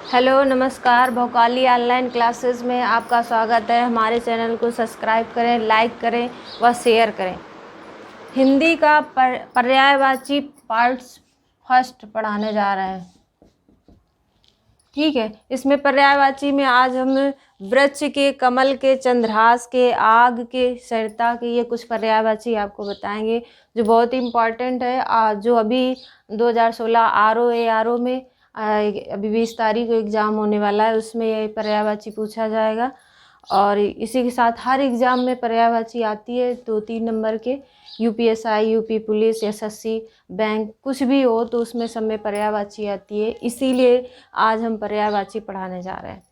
Hello नमस्कार। भोकाली online classes में आपका स्वागत है। हमारे चैनल को सब्सक्राइब करें, लाइक करें व शेयर करें। हिंदी का पर्यायवाची पार्ट्स फर्स्ट पढ़ाने जा रहे हैं। ठीक है, इसमें पर्यायवाची में आज हम वृक्ष के, कमल के, चंद्रहास के, आग के, सरिता के, ये कुछ पर्यायवाची आपको बताएंगे जो बहुत ही इम्पॉर्टेंट है। जो अभी 2016 आर ओ में अभी 20 तारीख को एग्ज़ाम होने वाला है, उसमें ये पर्यायवाची पूछा जाएगा। और इसी के साथ हर एग्ज़ाम में पर्यायवाची आती है 2-3 नंबर के। UPSI, UP police, SSC, bank, कुछ भी हो तो उसमें सब में पर्यायवाची आती है। इसीलिए आज हम पर्यायवाची पढ़ाने जा रहे हैं।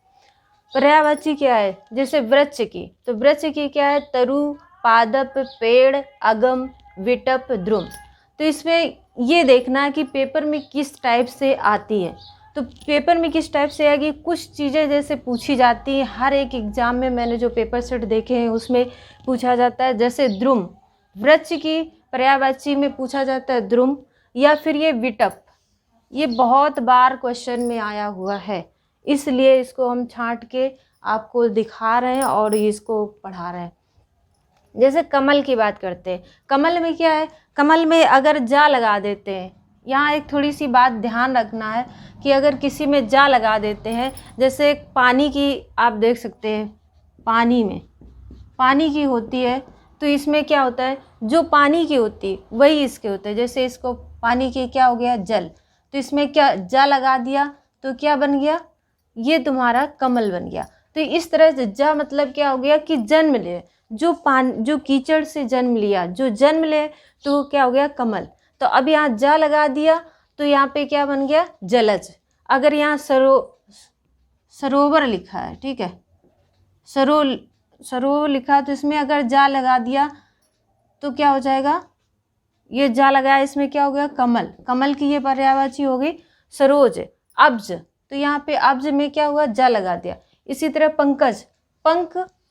पर्यायवाची क्या है? जैसे वृक्ष की, तो वृक्ष की क्या है? तरु, पादप, पेड़, अगम, विटप, द्रुम। तो इसमें ये देखना है कि पेपर में किस टाइप से आती है। तो पेपर में किस टाइप से आएगी, कुछ चीज़ें जैसे पूछी जाती हैं हर एक एग्ज़ाम में। मैंने जो पेपर सेट देखे हैं उसमें पूछा जाता है, जैसे द्रुम, वृक्ष की पर्यायवाची में पूछा जाता है द्रुम, या फिर ये विटप। ये बहुत बार क्वेश्चन में आया हुआ है, इसलिए इसको हम छांट के आपको दिखा रहे हैं और इसको पढ़ा रहे हैं। जैसे कमल की बात करते हैं, कमल में क्या है? कमल में अगर जा लगा देते हैं, यहाँ एक थोड़ी सी बात ध्यान रखना है कि अगर किसी में जा लगा देते हैं, जैसे पानी की आप देख सकते हैं, पानी में पानी की होती है, तो इसमें क्या होता है? जो पानी की होती है वही इसके होते हैं। जैसे इसको पानी की क्या हो गया? जल। तो इसमें क्या जा लगा दिया तो क्या बन गया? ये तुम्हारा कमल बन गया। तो इस तरह से जा मतलब क्या हो गया कि जन्म ले, जो कीचड़ से जन्म लिया, जो जन्म ले, तो क्या हो गया? कमल। तो अब यहाँ जा लगा दिया तो यहाँ पे क्या बन गया? जलज। अगर यहाँ सरोवर लिखा है, ठीक है, सरोवर लिखा है, तो इसमें अगर जा लगा दिया तो क्या हो जाएगा? ये जा लगाया, इसमें क्या हो गया? कमल। कमल की ये पर्यायवाची हो गई सरोज। अब्ज, तो यहाँ पे अब्ज में क्या हुआ? जा लगा दिया। इसी तरह पंकज,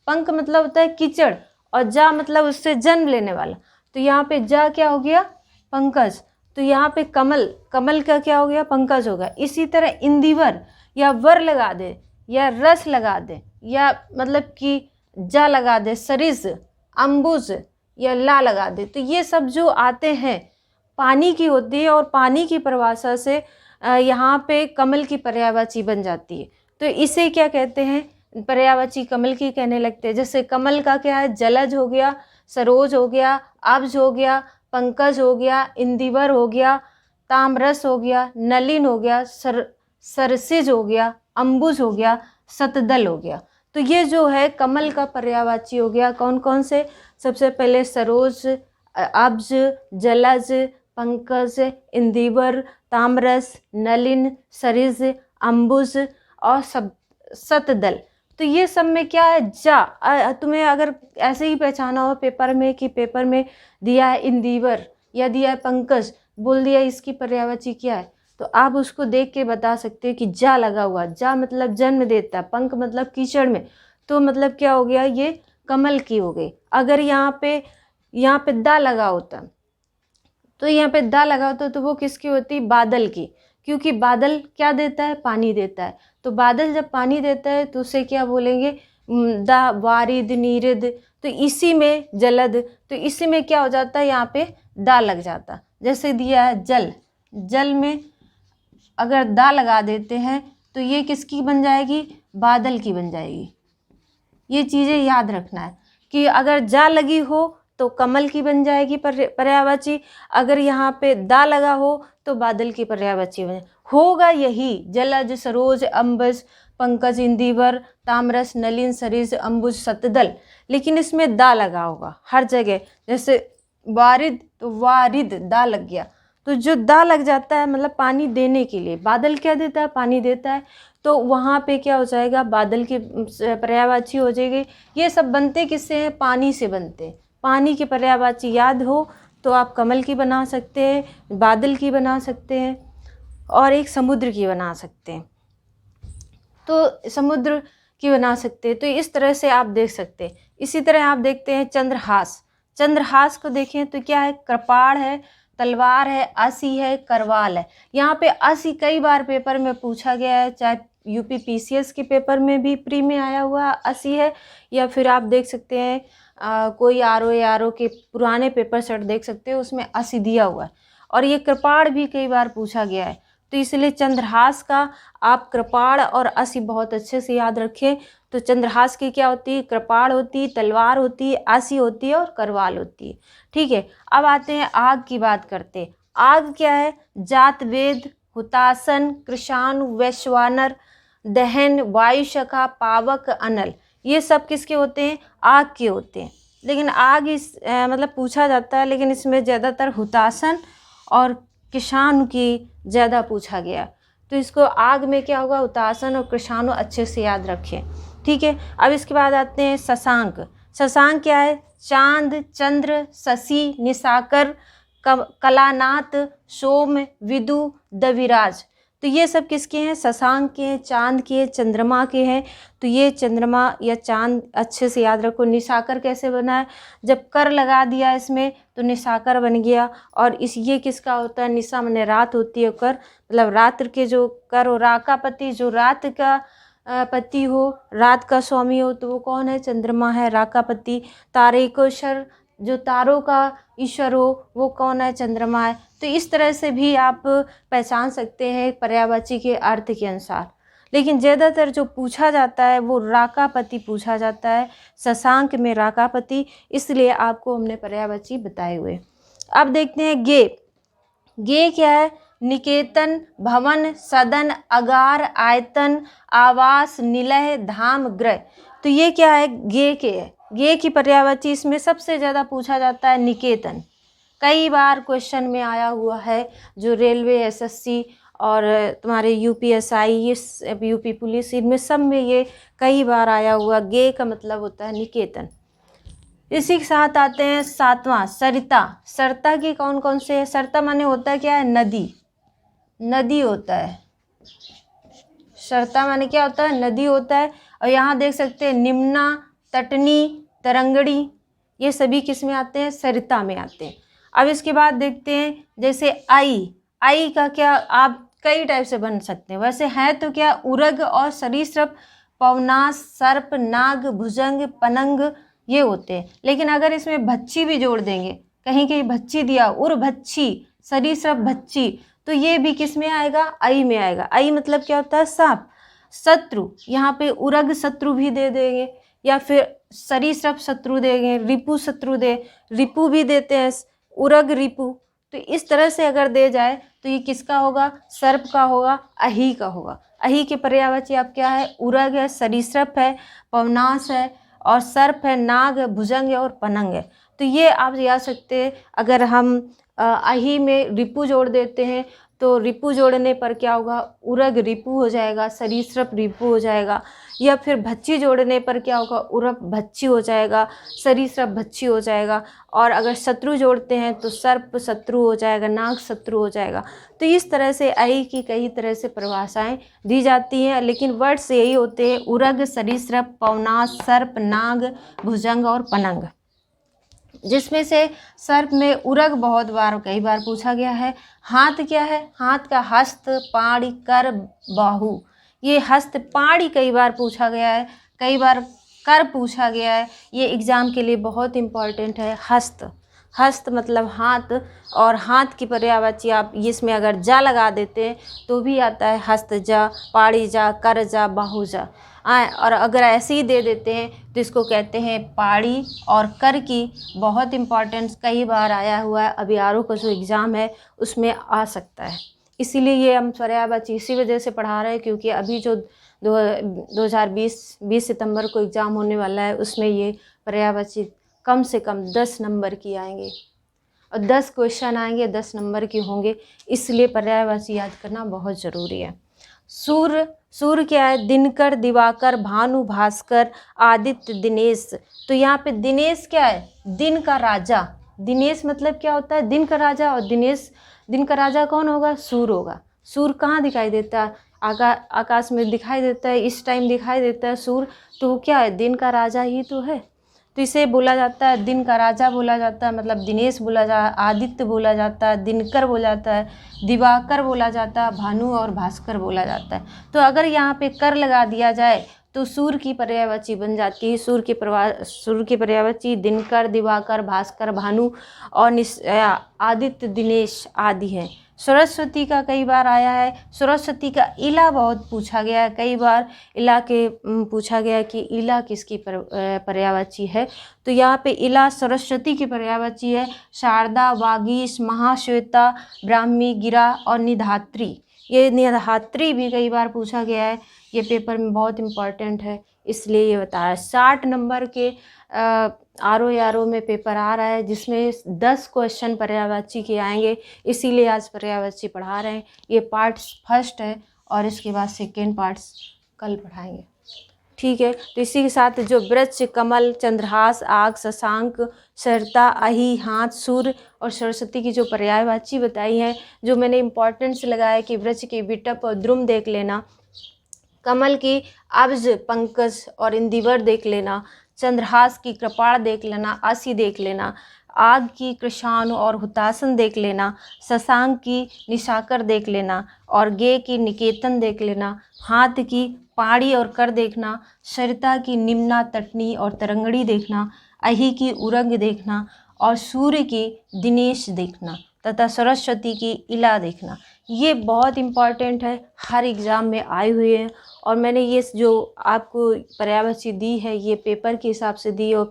पंख मतलब होता है कीचड़, और जा मतलब उससे जन्म लेने वाला, तो यहाँ पे जा क्या हो गया? पंकज। तो यहाँ पे कमल का क्या हो गया? पंकज हो गया। इसी तरह इंदिवर या वर लगा दे, या रस लगा दे, या मतलब कि जा लगा दे, सरिस, अम्बुज, या ला लगा दे, तो ये सब जो आते हैं पानी की होती है, और पानी की परिभाषा से यहाँ पे कमल की पर्यायवाची बन जाती है। तो इसे क्या कहते हैं? पर्यायवाची कमल की कहने लगते हैं। जैसे कमल का क्या है? जलज हो गया, सरोज हो गया, अब्ज हो गया, पंकज हो गया, इंदिवर हो गया, ताम्रस हो गया, नलिन हो गया, सरसिज हो गया, अम्बुज हो गया, सतदल हो गया। तो ये जो है कमल का पर्यायवाची हो गया। कौन कौन से? सबसे पहले सरोज, अब्ज, जलज, पंकज, इंदिवर, ताम्रस, नलिन, सरिज, अम्बुज और सतदल। तो ये सब में क्या है? जा। तुम्हें अगर ऐसे ही पहचाना हो पेपर में कि पेपर में दिया है इंदिवर या दिया है पंकज, बोल दिया इसकी पर्यायवाची क्या है, तो आप उसको देख के बता सकते हो कि जा लगा हुआ। जा मतलब जन्म देता है, पंख मतलब कीचड़ में, तो मतलब क्या हो गया? ये कमल की हो गई। अगर यहाँ पे दा लगा होता, तो यहाँ पे दा लगा होता तो वो किसकी होती? बादल की, क्योंकि बादल क्या देता है? पानी देता है। तो बादल जब पानी देता है तो उसे क्या बोलेंगे? दा, वारिद, नीरिद। तो इसी में जलद, तो इसी में क्या हो जाता है? यहाँ पे दा लग जाता। जैसे दिया है जल, जल में अगर दा लगा देते हैं तो ये किसकी बन जाएगी? बादल की बन जाएगी। ये चीज़ें याद रखना है कि अगर जा लगी हो तो कमल की बन जाएगी पर्यायवाची, अगर यहाँ पे दा लगा हो तो बादल की पर्यायवाची बन होगा यही जलज, सरोज, अम्बज, पंकज, इंदिवर, ताम्रस, नलिन, सरिज, अम्बुज, सतदल। लेकिन इसमें दा लगा होगा हर जगह। जैसे वारिद, तो वारिद दा लग गया। तो जो दा लग जाता है मतलब पानी देने के लिए, बादल क्या देता है? पानी देता है। तो वहाँ पे क्या हो जाएगा? बादल की पर्यायवाची हो जाएगी। ये सब बनते किससे हैं? पानी से बनते हैं। पानी की पर्यायवाची याद हो तो आप कमल की बना सकते हैं, बादल की बना सकते हैं, और एक समुद्र की बना सकते हैं। तो समुद्र की बना सकते हैं। तो इस तरह से आप देख सकते हैं। इसी तरह आप देखते हैं चंद्रहास। चंद्रहास को देखें तो क्या है? कृपाण है, तलवार है, असी है, करवाल है। यहाँ पे असी कई बार पेपर में पूछा गया है, चाहे यूपी पीसीएस के पेपर में भी प्री में आया हुआ 80 है, या फिर आप देख सकते हैं कोई आर ओ के पुराने पेपर सेट देख सकते हो, उसमें 80 दिया हुआ है। और ये कृपाण भी कई बार पूछा गया है, तो इसलिए चंद्रहास का आप कृपाण और 80 बहुत अच्छे से याद रखें। तो चंद्रहास की क्या होती है, कृपाण होती है, तलवार होती है, 80 होती है और करवाल होती है। ठीक है, अब आते हैं आग की बात करते हैं। आग क्या है, जात वेद, हुतासन, कृशानु, वैश्वानर, दहन, वायुशखा, पावक, अनल, ये सब किसके होते हैं, आग के होते हैं। लेकिन आग मतलब पूछा जाता है, लेकिन इसमें ज़्यादातर हुतासन और कृशानु की ज़्यादा पूछा गया। तो इसको आग में क्या होगा, हुतासन और कृशानु अच्छे से याद रखें। ठीक है, अब इसके बाद आते हैं शशांक। शशांक क्या है, चांद, चंद्र, शशि, निशाकर, कलानाथ, सोम, विदु, दविराज, तो ये सब किसके हैं, शशांक के हैं, चांद के हैं, चंद्रमा के हैं। तो ये चंद्रमा या चांद अच्छे से याद रखो। निशाकर कैसे बना है, जब कर लगा दिया इसमें तो निशाकर बन गया। और ये किसका होता है, निशा माने रात होती है, कर मतलब रात्र के जो कर हो, राकापति जो रात का पति हो, रात का स्वामी हो, तो वो कौन है, चंद्रमा है, राकापति। तारेकोशर जो तारों का ईश्वर हो, वो कौन है, चंद्रमा है। तो इस तरह से भी आप पहचान सकते हैं पर्यायवाची के अर्थ के अनुसार। लेकिन ज़्यादातर जो पूछा जाता है वो राकापति पूछा जाता है, शशांक में राकापति, इसलिए आपको हमने पर्यायवाची बताए हुए। अब देखते हैं गे। गे क्या है, निकेतन, भवन, सदन, अगार, आयतन, आवास, निलय, धाम, ग्रह। तो ये क्या है, गे के है। गे की पर्यायवाची इसमें सबसे ज़्यादा पूछा जाता है निकेतन। कई बार क्वेश्चन में आया हुआ है, जो रेलवे, एसएससी और तुम्हारे यूपीएसआई, ये यूपी पुलिस, इनमें सब में ये कई बार आया हुआ। गे का मतलब होता है निकेतन। इसी के साथ आते हैं सातवां, सरिता। सरिता की कौन कौन से है, सरिता माने होता है क्या है, नदी, नदी होता है। सरिता माने क्या होता है, नदी होता है। और यहाँ देख सकते हैं निम्ना, तटनी, तरंगड़ी, ये सभी किस में आते हैं, सरिता में आते हैं। अब इसके बाद देखते हैं जैसे आई। आई का क्या, आप कई टाइप से बन सकते हैं, वैसे है तो क्या, उरग और सरीसृप, पवनास, सर्प, नाग, भुजंग, पनंग, ये होते हैं। लेकिन अगर इसमें भच्छी भी जोड़ देंगे, कहीं कहीं भच्छी दिया, उर भच्छी, सरीसृप भच्छी, तो ये भी किस में आएगा, आई में आएगा। आई मतलब क्या होता है, सांप। शत्रु, यहाँ पे उरग शत्रु भी दे देंगे, या फिर सरीसृप शत्रु देंगे, रिपु शत्रु दे, रिपु भी देते हैं, उरग रिपु। तो इस तरह से अगर दे जाए तो ये किसका होगा, सर्प का होगा, अही का होगा। अही के पर्यायवाची आप क्या है, उरग है, सरीसृप है, पवनास है, और सर्प है, नाग है, भुजंग है और पनंग है। तो ये आप याद सकते हैं। अगर हम अही में रिपु जोड़ देते हैं तो रिपु जोड़ने पर क्या होगा, उरग रिपु हो जाएगा, सरीसृप रिपु हो जाएगा। या फिर भच्छी जोड़ने पर क्या होगा, उरग भच्छी हो जाएगा, सरीसृप भच्छी हो जाएगा। और अगर शत्रु जोड़ते हैं तो सर्प शत्रु हो जाएगा, नाग शत्रु हो जाएगा। तो इस तरह से आई की कई तरह से परिभाषाएं दी जाती हैं, लेकिन वर्ड्स यही होते हैं, उरग, सरीसृप, पवनास, सर्प, नाग, भुजंग और पनंग। जिसमें से सर्प में उरग बहुत बार कई बार पूछा गया है। हाथ क्या है, हाथ का हस्त, पाड़ी, कर, बाहु। ये हस्त, पाड़ी कई बार पूछा गया है, कई बार कर पूछा गया है। ये एग्ज़ाम के लिए बहुत इम्पॉर्टेंट है। हस्त, हस्त मतलब हाथ, और हाथ की पर्यायवाची आप इसमें अगर जा लगा देते हैं तो भी आता है हस्त जा, पाड़ी जा, कर जा, बाहु जा। और अगर ऐसे ही दे देते हैं तो इसको कहते हैं पाड़ी। और कर की बहुत इम्पॉर्टेंस कई बार आया हुआ है, अभी आर ओ का जो एग्ज़ाम है उसमें आ सकता है। इसीलिए ये हम पर्यायवाची इसी वजह से पढ़ा रहे हैं, क्योंकि अभी जो 2020 सितंबर को एग्ज़ाम होने वाला है उसमें ये पर्यायवाची कम से कम 10 नंबर की आएंगे, और 10 क्वेश्चन आएंगे, 10 नंबर के होंगे। इसलिए पर्यायवाची याद करना बहुत ज़रूरी है। सूर्य, सूर्य क्या है, दिनकर, दिवाकर, भानु, भास्कर, आदित्य, दिनेश। तो यहाँ पे दिनेश क्या है, दिन का राजा। दिनेश मतलब क्या होता है, दिन का राजा। और दिनेश, दिन का राजा कौन होगा, सूर्य होगा। सूर्य कहाँ दिखाई देता है, आकाश में दिखाई देता है, इस टाइम दिखाई देता है सूर्य, तो क्या है, दिन का राजा ही तो है। तो इसे बोला जाता है दिन का राजा बोला जाता है, मतलब दिनेश बोला आदित्य बोला जाता है, दिनकर बोला जाता है, दिवाकर बोला जाता है, भानु और भास्कर बोला जाता है। तो अगर यहाँ पे कर लगा दिया जाए तो सूर्य की पर्यायवाची बन जाती है। सूर्य की पर्यायवाची दिनकर, दिवाकर, भास्कर, भानु और आदित्य, दिनेश आदि हैं। सरस्वती का कई बार आया है। सरस्वती का इला बहुत पूछा गया है, कई बार इला के पूछा गया है कि इला किसकी पर्यायवाची है। तो यहाँ पे इला सरस्वती की पर्यायवाची है। शारदा, वागीश, महाश्वेता, ब्राह्मी, गिरा और निधात्री। ये निधात्री भी कई बार पूछा गया है, ये पेपर में बहुत इम्पॉर्टेंट है, इसलिए ये बताया। 60 नंबर के आर में पेपर आ रहा है, जिसमें 10 क्वेश्चन पर्यायवाची के आएंगे, इसीलिए आज पर्यायवाची पढ़ा रहे हैं। ये पार्ट फर्स्ट है और इसके बाद सेकेंड पार्ट्स कल पढ़ाएंगे, ठीक है। तो इसी के साथ जो वृक्ष, कमल, चंद्रहास, आग, शशांक, सरता, अहि, हाथ, सूर्य और सरस्वती की जो पर्यायवाची बताई है, जो मैंने इम्पोर्टेंस लगाया कि वृक्ष की विटप और द्रुम देख लेना, कमल की अब्ज, पंकज और इंदिवर देख लेना, चंद्रहास की कृपाण देख लेना, आसी देख लेना, आग की कृशानु और हुतासन देख लेना, शशांक की निशाकर देख लेना और गे की निकेतन देख लेना, हाथ की पाड़ी और कर देखना, सरिता की निम्ना, तटनी और तरंगड़ी देखना, अहि की उरंग देखना और सूर्य की दिनेश देखना तथा सरस्वती की इला देखना। ये बहुत इम्पॉर्टेंट है, हर एग्ज़ाम में आए हुए हैं। और मैंने ये जो आपको पर्यायवाची दी है ये पेपर के हिसाब से दी, और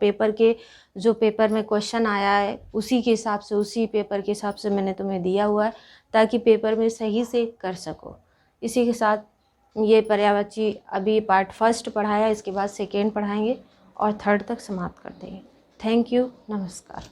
पेपर में क्वेश्चन आया है उसी के हिसाब से, उसी पेपर के हिसाब से मैंने तुम्हें दिया हुआ है, ताकि पेपर में सही से कर सको। इसी के साथ ये पर्यायवाची अभी पार्ट फर्स्ट पढ़ाया, इसके बाद सेकेंड पढ़ाएंगे और थर्ड तक समाप्त कर देंगे। थैंक यू, नमस्कार।